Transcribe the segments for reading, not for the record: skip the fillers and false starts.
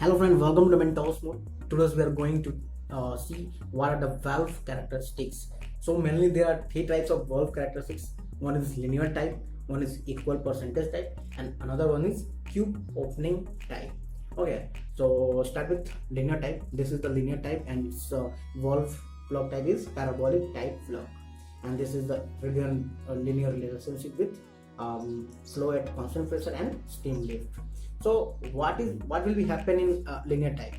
Hello friend, welcome to Mentos Mode. Today we are going to see what are the valve characteristics. So mainly there are three types of valve characteristics. One is linear type, one is equal percentage type, and another one is cube opening type. Okay, so start with linear type. This is the linear type, and its valve plug type is parabolic type plug, and this is the linear relationship with flow at constant pressure and steam lift. So what will be happen in linear type?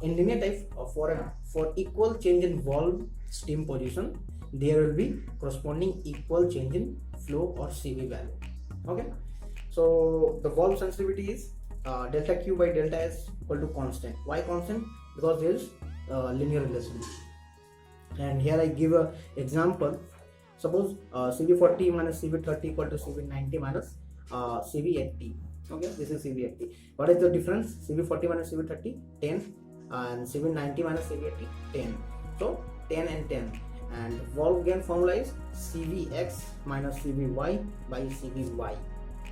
In linear type, for equal change in valve steam position, there will be corresponding equal change in flow or CV value. Okay, so the valve sensitivity is delta Q by delta S equal to constant. Why constant? Because there is linear relationship. And here I give a example. Suppose CV40 minus CV30 equal to CV90 minus CV80. Okay, this is CV80. What is the difference? CV40 minus CV30, 10, and CV90 minus CV80, 10. So 10 and 10. And valve gain formula is CVX minus CVY by CVY.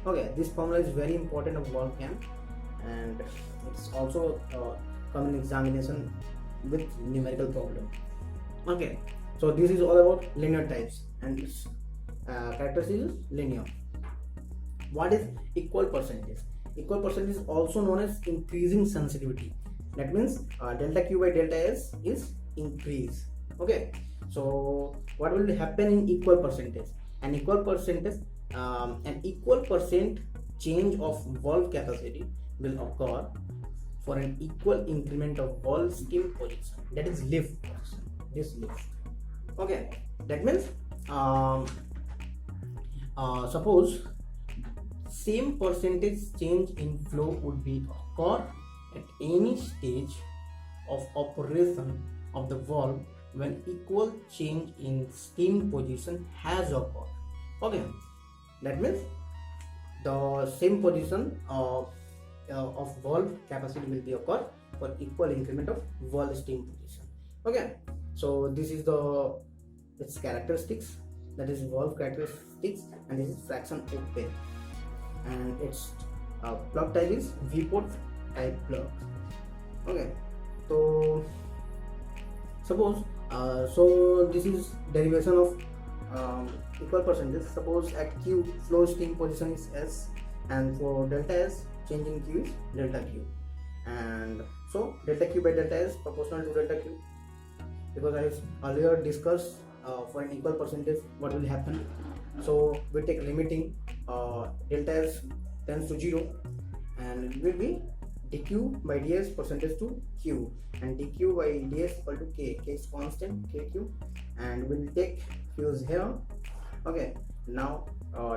Okay, this formula is very important of valve gain, and it's also common examination with numerical problem. Okay, so this is all about linear types, and its characteristic is linear. What is equal percentage? Equal percentage is also known as increasing sensitivity. That means delta Q by delta S is increase. Okay, so what will happen in equal percentage? An equal percentage, an equal percent change of valve capacity will occur for an equal increment of valve steam position. That is lift. This lift. Okay, that means suppose same percentage change in flow would be occur at any stage of operation of the valve when equal change in steam position has occurred. Okay, that means the same position of valve capacity will be occur for equal increment of valve steam position. Okay, so this is its characteristics, that is valve characteristics, and this is fraction open, and its plug type is V-port type plug. Okay, so suppose so this is derivation of equal percentage. Suppose at Q flow steam position is S, and for delta S change in Q is delta Q, and so delta Q by delta S proportional to delta Q, because I have earlier discussed for an equal percentage what will happen. So we take limiting delta S tends to 0, and it will be dq by ds percentage to q, and dq by ds equal to k is constant, kq, and we'll take q is here. Okay, now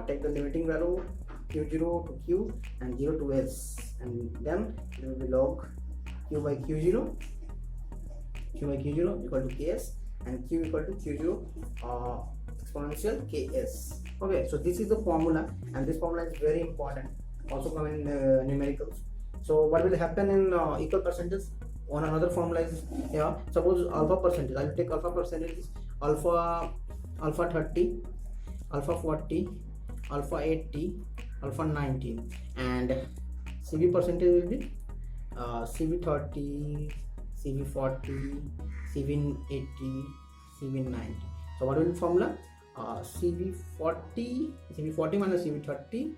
take the limiting value q0 to q and 0 to s, and then it will be log q by q0 equal to ks, and q equal to q0 exponential ks. Okay, so this is the formula, and this formula is very important, also come in numericals. So what will happen in equal percentage? On another formula is here. Suppose alpha percentage, I will take alpha percentage is alpha 30, alpha 40, alpha 80, alpha 90, and CV percentage will be CV 30, CV 40, CV 80, CV 90. So what will be formula? CV 40 minus CV 30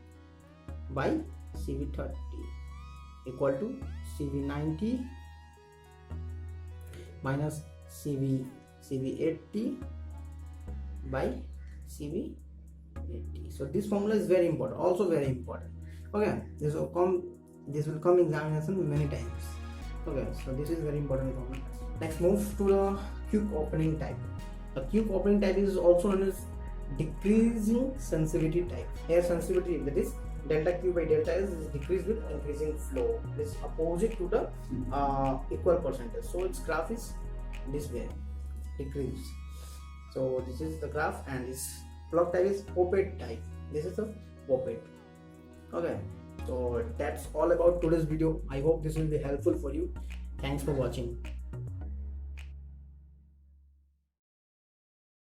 by CV 30 equal to CV 90 minus CV 80 by CV 80. So this formula is very important, also very important. Okay, this will come examination many times. Okay, so this is very important formula. Next, move to the cube opening type. The cube opening type is also known as decreasing sensitivity type. Here sensitivity, that is delta Q by delta S, is decreased with increasing flow. This is opposite to the equal percentage. So its graph is this way, decrease. So this is the graph, and this plug type is Poppet type. This is the Poppet. Okay, so that's all about today's video. I hope this will be helpful for you. Thanks for watching.